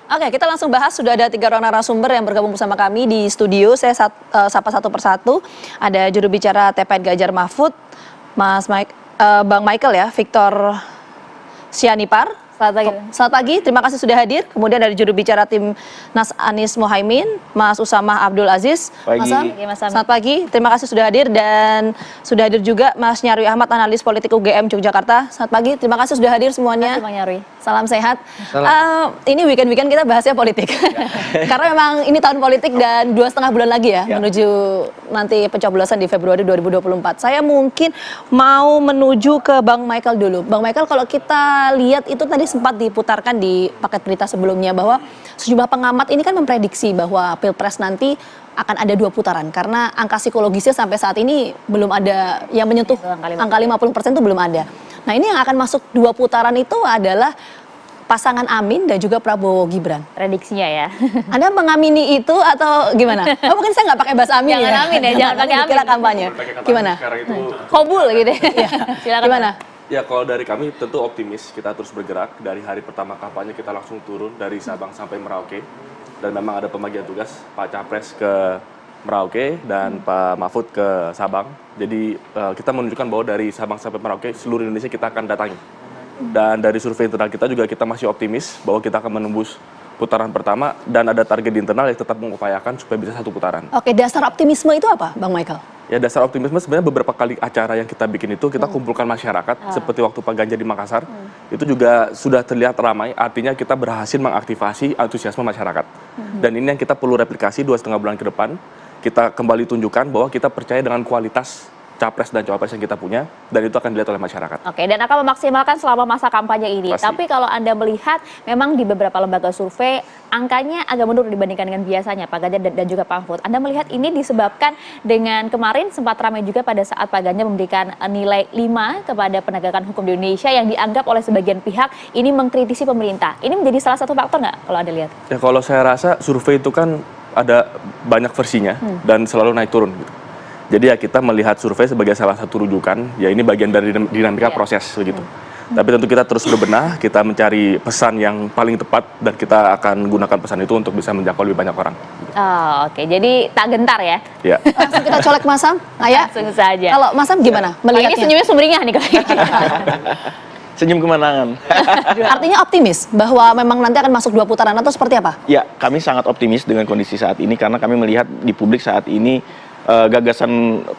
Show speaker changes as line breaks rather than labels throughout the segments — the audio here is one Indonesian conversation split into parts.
Oke, kita langsung bahas. Sudah ada 3 orang narasumber yang bergabung bersama kami di studio. Saya sapa satu persatu. Ada juru bicara TPN Ganjar Mahfud, Bang Michael ya, Victor Sianipar. Selamat pagi, terima kasih sudah hadir. Kemudian dari juru bicara tim Nas Anies Mohaimin, Mas Usamah Abdul Aziz.
Pagi.
Selamat pagi, terima kasih sudah hadir. Dan sudah hadir juga Mas Nyarwi Ahmad, analis politik UGM Yogyakarta. Selamat pagi, terima kasih sudah hadir semuanya.
Terima kasih, Nyarwi.
Salam sehat. Ini weekend-weekend kita bahasnya politik. Karena memang ini tahun politik dan 2,5 bulan lagi ya menuju nanti pencoblosan di Februari 2024. Saya mungkin mau menuju ke Bang Michael dulu. Bang Michael, kalau kita lihat itu tadi sempat diputarkan di paket berita sebelumnya bahwa sejumlah pengamat ini kan memprediksi bahwa Pilpres nanti akan ada 2 putaran karena angka psikologisnya sampai saat ini belum ada yang menyentuh angka 50% itu belum ada. Nah, ini yang akan masuk 2 putaran itu adalah pasangan Amin dan juga Prabowo Gibran.
Prediksinya ya.
Anda mengamini itu atau gimana? Oh, mungkin saya nggak pakai bahasa Amin
jangan
ya.
Amin ya, jangan pakai Amin.
Kira kampanye. Gimana?
Kobul gitu ya.
Silakan. Gimana?
Ya, kalau dari kami tentu optimis, kita terus bergerak. Dari hari pertama kampanye kita langsung turun dari Sabang sampai Merauke. Dan memang ada pembagian tugas, Pak Capres ke Merauke dan Pak Mahfud ke Sabang. Jadi kita menunjukkan bahwa dari Sabang sampai Merauke seluruh Indonesia kita akan datangi. Dan dari survei internal kita juga kita masih optimis bahwa kita akan menembus putaran pertama dan ada target di internal yang tetap mengupayakan supaya bisa 1 putaran.
Oke, dasar optimisme itu apa, Bang Michael?
Ya, dasar optimisme sebenarnya beberapa kali acara yang kita bikin itu kita kumpulkan masyarakat seperti waktu Pak Ganjar di Makassar. Itu juga sudah terlihat ramai, artinya kita berhasil mengaktifasi antusiasme masyarakat. Dan ini yang kita perlu replikasi 2,5 bulan ke depan. Kita kembali tunjukkan bahwa kita percaya dengan kualitas capres dan cawapres yang kita punya, dan itu akan dilihat oleh masyarakat.
Oke, dan akan memaksimalkan selama masa kampanye ini.
Pasti.
Tapi kalau Anda melihat, memang di beberapa lembaga survei, angkanya agak menurun dibandingkan dengan biasanya, Pak Ganjar dan juga Pak Mahfud. Anda melihat ini disebabkan dengan kemarin sempat ramai juga pada saat Pak Ganjar memberikan nilai 5 kepada penegakan hukum di Indonesia yang dianggap oleh sebagian pihak ini mengkritisi pemerintah. Ini menjadi salah satu faktor nggak kalau Anda lihat?
Ya, kalau saya rasa survei itu kan ada banyak versinya dan selalu naik turun gitu. Jadi ya kita melihat survei sebagai salah satu rujukan, ya ini bagian dari dinamika proses begitu. Tapi tentu kita terus berbenah, kita mencari pesan yang paling tepat dan kita akan gunakan pesan itu untuk bisa menjangkau lebih banyak orang.
Oh, oke, jadi tak gentar ya?
Ya.
Langsung kita colek Mas Sam. Ayah.
Langsung saja.
Kalau Mas Sam gimana melihatnya?
Ini senyumnya sumringah nih kali.
Senyum kemenangan.
Artinya optimis bahwa memang nanti akan masuk 2 putaran atau seperti apa?
Ya, kami sangat optimis dengan kondisi saat ini karena kami melihat di publik saat ini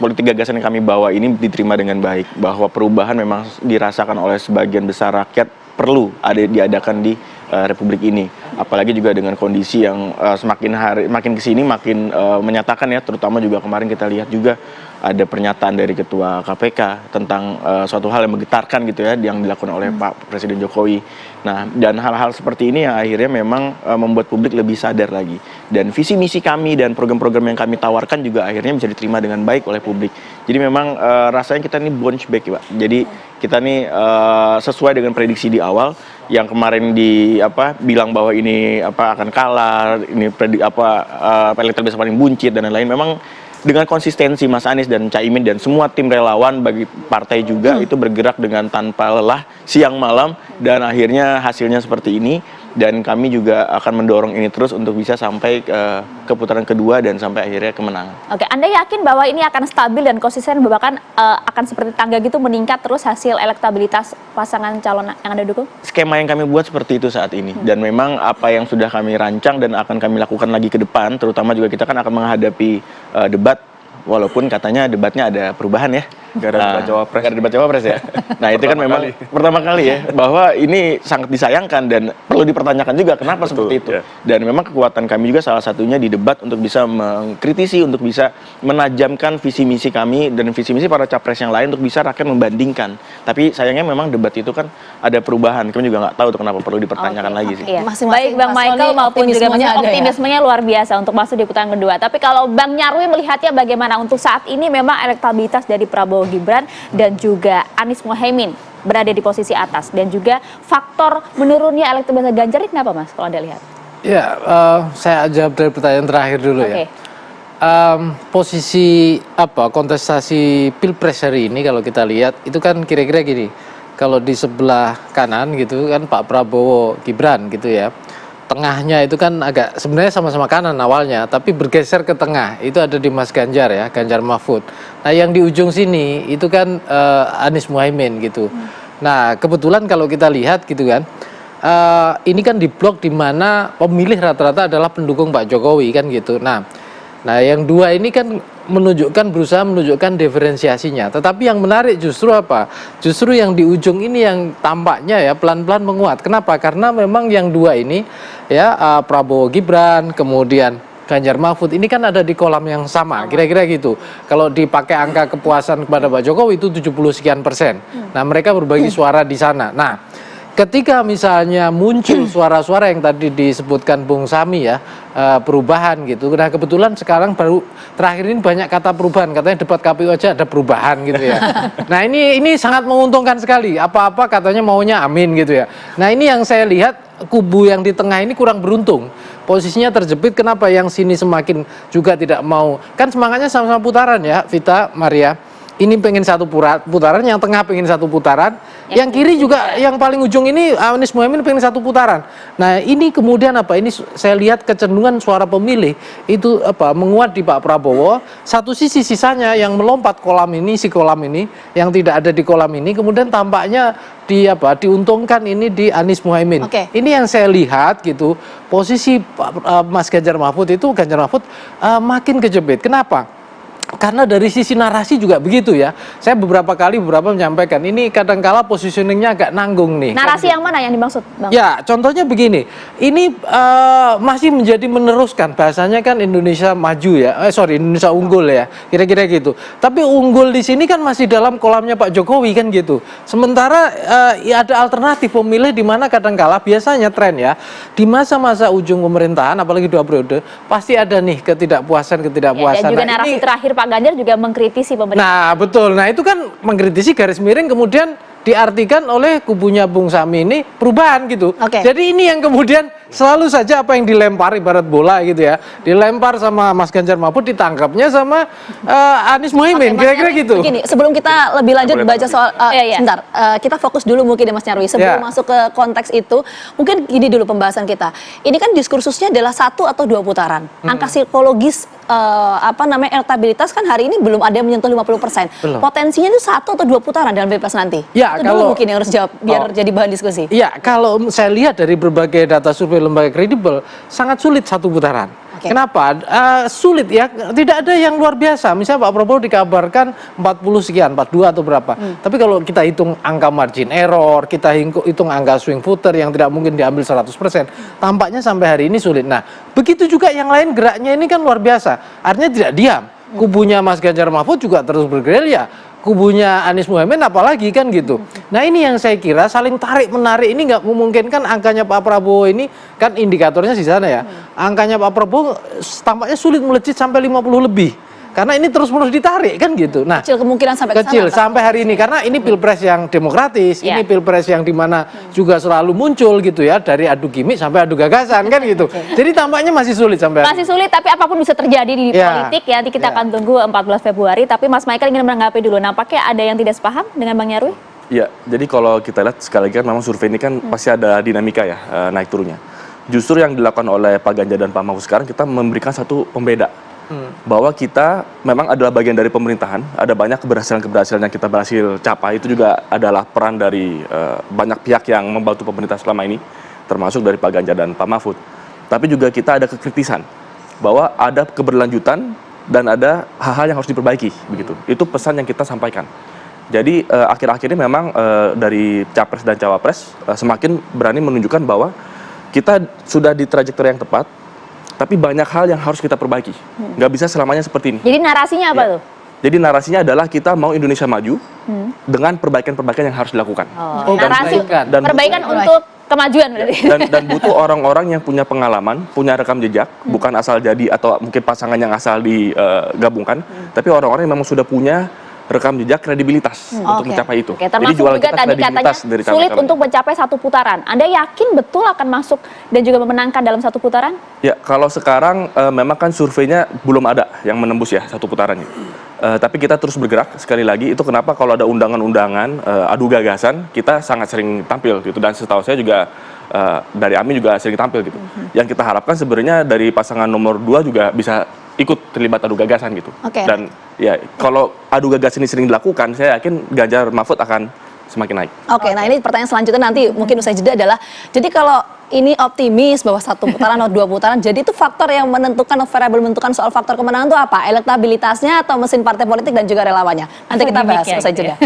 politik gagasan yang kami bawa ini diterima dengan baik, bahwa perubahan memang dirasakan oleh sebagian besar rakyat perlu diadakan di Republik ini, apalagi juga dengan kondisi yang makin kesini makin menyatakan ya, terutama juga kemarin kita lihat juga ada pernyataan dari Ketua KPK tentang suatu hal yang menggetarkan gitu ya yang dilakukan oleh Pak Presiden Jokowi. Nah, dan hal-hal seperti ini yang akhirnya memang membuat publik lebih sadar lagi. Dan visi misi kami dan program-program yang kami tawarkan juga akhirnya bisa diterima dengan baik oleh publik. Jadi memang rasanya kita ini bounce back ya, Pak. Jadi kita nih sesuai dengan prediksi di awal yang kemarin bilang bahwa ini akan kalah, ini elektabilitas paling buncit dan lain-lain. Memang dengan konsistensi Mas Anies dan Caimin dan semua tim relawan bagi partai juga itu bergerak dengan tanpa lelah siang malam dan akhirnya hasilnya seperti ini, dan kami juga akan mendorong ini terus untuk bisa sampai ke putaran kedua dan sampai akhirnya kemenangan.
Oke, Anda yakin bahwa ini akan stabil dan konsisten, bahkan akan seperti tangga gitu meningkat terus hasil elektabilitas pasangan calon yang Anda dukung?
Skema yang kami buat seperti itu saat ini, dan memang apa yang sudah kami rancang dan akan kami lakukan lagi ke depan, terutama juga kita kan akan menghadapi debat, walaupun katanya debatnya ada perubahan ya.
Gak ada debat cawapres.
Gak ada debat cawapres ya. Nah, itu kan memang pertama kali ya, bahwa ini sangat disayangkan dan perlu dipertanyakan juga kenapa seperti itu. Dan memang kekuatan kami juga salah satunya di debat untuk bisa mengkritisi, untuk bisa menajamkan visi misi kami dan visi misi para capres yang lain untuk bisa rakyat membandingkan. Tapi sayangnya memang debat itu kan ada perubahan. Kami juga nggak tahu tuh kenapa perlu dipertanyakan lagi sih.
Iya. Baik Bang Michael maupun juga optimismenya luar biasa untuk masuk di putaran kedua. Tapi kalau Bang Nyarwi melihatnya bagaimana untuk saat ini, memang elektabilitas dari Prabowo Gibran dan juga Anies Mohaimin berada di posisi atas, dan juga faktor menurunnya elektabilitas Ganjar ini kenapa Mas kalau Anda lihat?
Ya, saya jawab dari pertanyaan terakhir dulu ya. Posisi kontestasi Pilpres hari ini kalau kita lihat itu kan kira-kira gini. Kalau di sebelah kanan gitu kan Pak Prabowo Gibran gitu ya. tengahnya itu kan agak sebenarnya sama-sama kanan awalnya, tapi bergeser ke tengah itu ada di Mas Ganjar ya, Ganjar Mahfud. Nah yang di ujung sini itu kan Anies Muhaimin gitu. Nah kebetulan kalau kita lihat gitu kan, ini kan di blok di mana pemilih rata-rata adalah pendukung Pak Jokowi kan gitu. Nah yang dua ini kan berusaha menunjukkan diferensiasinya. Tetapi yang menarik justru apa? Justru yang di ujung ini yang tampaknya ya pelan-pelan menguat. Kenapa? Karena memang yang dua ini ya Prabowo Gibran, kemudian Ganjar Mahfud ini kan ada di kolam yang sama, kira-kira gitu. Kalau dipakai angka kepuasan kepada Pak Jokowi itu 70 sekian persen. Nah mereka berbagi suara di sana. Nah ketika misalnya muncul suara-suara yang tadi disebutkan Bung Sami ya, perubahan gitu. Nah kebetulan sekarang baru terakhir ini banyak kata perubahan, katanya debat KPU aja ada perubahan gitu ya. Nah ini sangat menguntungkan sekali, apa-apa katanya maunya amin gitu ya. Nah ini yang saya lihat kubu yang di tengah ini kurang beruntung. Posisinya terjepit, kenapa yang sini semakin juga tidak mau. Kan semangatnya sama-sama putaran ya, Vita, Maria. Ini pengen satu putaran, yang tengah pengen satu putaran, yang kiri juga yang paling ujung ini Anies Muhaimin pengen satu putaran. Nah ini kemudian apa? Ini saya lihat kecenderungan suara pemilih itu menguat di Pak Prabowo. Satu sisi sisanya yang melompat kolam ini, si kolam ini yang tidak ada di kolam ini, kemudian tampaknya diuntungkan ini di Anies Muhaimin. Ini yang saya lihat gitu. Posisi Mas Ganjar Mahfud makin kejepit. Kenapa? Karena dari sisi narasi juga begitu ya. Saya beberapa menyampaikan ini kadangkala positioningnya agak nanggung nih.
Narasi yang mana yang dimaksud, Bang?
Ya, contohnya begini. Ini masih menjadi meneruskan, bahasanya kan Indonesia maju ya. Indonesia unggul ya. Kira-kira gitu. Tapi unggul di sini kan masih dalam kolamnya Pak Jokowi kan gitu. Sementara ada alternatif pemilih di mana kadangkala biasanya tren ya di masa-masa ujung pemerintahan, apalagi 2 periode, pasti ada nih ketidakpuasan.
Ya, dan juga narasi terakhir Pak Ganjar juga mengkritisi pemerintah.
Nah betul, nah itu kan mengkritisi garis miring kemudian diartikan oleh kubunya Bung Sami ini perubahan gitu. Jadi ini yang kemudian selalu saja apa yang dilempar ibarat bola gitu ya, dilempar sama Mas Ganjar Mahfud ditangkapnya sama Anies Muhaimin, kira-kira gitu.
Begini, sebelum kita lebih lanjut baca soal, sebentar, kita fokus dulu mungkin ya Mas Nyarwi, sebelum masuk ke konteks itu, mungkin gini dulu pembahasan kita. Ini kan diskursusnya adalah 1 atau 2 putaran. Angka psikologis elektabilitas kan hari ini belum ada yang menyentuh 50%. Potensinya itu 1 atau 2 putaran dalam Pilpres nanti.
Ya,
itu dulu mungkin yang harus jawab biar jadi bahan diskusi.
Iya, kalau saya lihat dari berbagai data survei lembaga kredibel sangat sulit 1 putaran. Kenapa? Sulit ya, tidak ada yang luar biasa. Misalnya Pak Prabowo dikabarkan 40 sekian, 42 atau berapa. Tapi kalau kita hitung angka margin error, kita hitung angka swing voter yang tidak mungkin diambil 100%, tampaknya sampai hari ini sulit. Nah, begitu juga yang lain geraknya ini kan luar biasa. Artinya tidak diam. Kubunya Mas Ganjar Mahfud juga terus bergerilya. Kubunya Anies Muhaimin apalagi kan gitu. Nah ini yang saya kira saling tarik-menarik ini nggak memungkinkan angkanya Pak Prabowo ini kan indikatornya di sana ya. Angkanya Pak Prabowo tampaknya sulit melejit sampai 50 lebih. Karena ini terus-menerus ditarik kan gitu. Nah,
kecil kemungkinan sampai
kecil sampai hari ini karena ini pilpres yang demokratis, ini pilpres yang dimana juga selalu muncul gitu ya dari adu gimmick sampai adu gagasan kan gitu. Jadi tampaknya masih sulit sampai hari ini.
Masih sulit, tapi apapun bisa terjadi di politik ya. Nanti kita akan tunggu 14 Februari. Tapi Mas Michael ingin menanggapi dulu. Nampaknya ada yang tidak sepaham dengan Bang Nyarwi?
Ya, jadi kalau kita lihat sekali lagi kan memang survei ini kan pasti ada dinamika ya naik turunnya. Justru yang dilakukan oleh Pak Ganjar dan Pak Mahfud sekarang kita memberikan satu pembeda. Bahwa kita memang adalah bagian dari pemerintahan, ada banyak keberhasilan-keberhasilan yang kita berhasil capai, itu juga adalah peran dari banyak pihak yang membantu pemerintah selama ini, termasuk dari Pak Ganjar dan Pak Mahfud. Tapi juga kita ada kekritisan, bahwa ada keberlanjutan dan ada hal-hal yang harus diperbaiki, begitu. Itu pesan yang kita sampaikan. Jadi akhir-akhir ini memang dari Capres dan Cawapres semakin berani menunjukkan bahwa kita sudah di trajektori yang tepat, tapi banyak hal yang harus kita perbaiki. Nggak bisa selamanya seperti ini.
Jadi narasinya apa tuh?
Jadi narasinya adalah kita mau Indonesia maju dengan perbaikan-perbaikan yang harus dilakukan.
Narasi perbaikan untuk kemajuan berarti.
Dan butuh orang-orang yang punya pengalaman, punya rekam jejak, bukan asal jadi atau mungkin pasangan yang asal digabungkan, tapi orang-orang yang memang sudah punya rekam jejak kredibilitas untuk mencapai itu.
Termasuk juga tadi katanya sulit untuk mencapai 1 putaran. Anda yakin betul akan masuk dan juga memenangkan dalam 1 putaran? Ya, kalau sekarang memang kan surveinya belum ada yang menembus ya 1 putarannya. Tapi kita terus bergerak sekali lagi. Itu kenapa kalau ada undangan-undangan adu gagasan kita sangat sering tampil gitu. Dan setahu saya juga
dari Amin juga sering tampil gitu. Yang kita harapkan sebenarnya dari pasangan nomor 2 juga bisa ikut terlibat adu gagasan gitu. Dan ya kalau adu gagasan ini sering dilakukan, saya yakin Ganjar Mahfud akan semakin naik.
Oke, nah ini pertanyaan selanjutnya nanti mungkin usai jeda adalah, jadi kalau ini optimis bahwa 1 putaran atau 2 putaran, jadi itu faktor yang menentukan, variabel menentukan soal faktor kemenangan itu apa? Elektabilitasnya atau mesin partai politik dan juga relawannya? Nanti kita bahas usai jeda.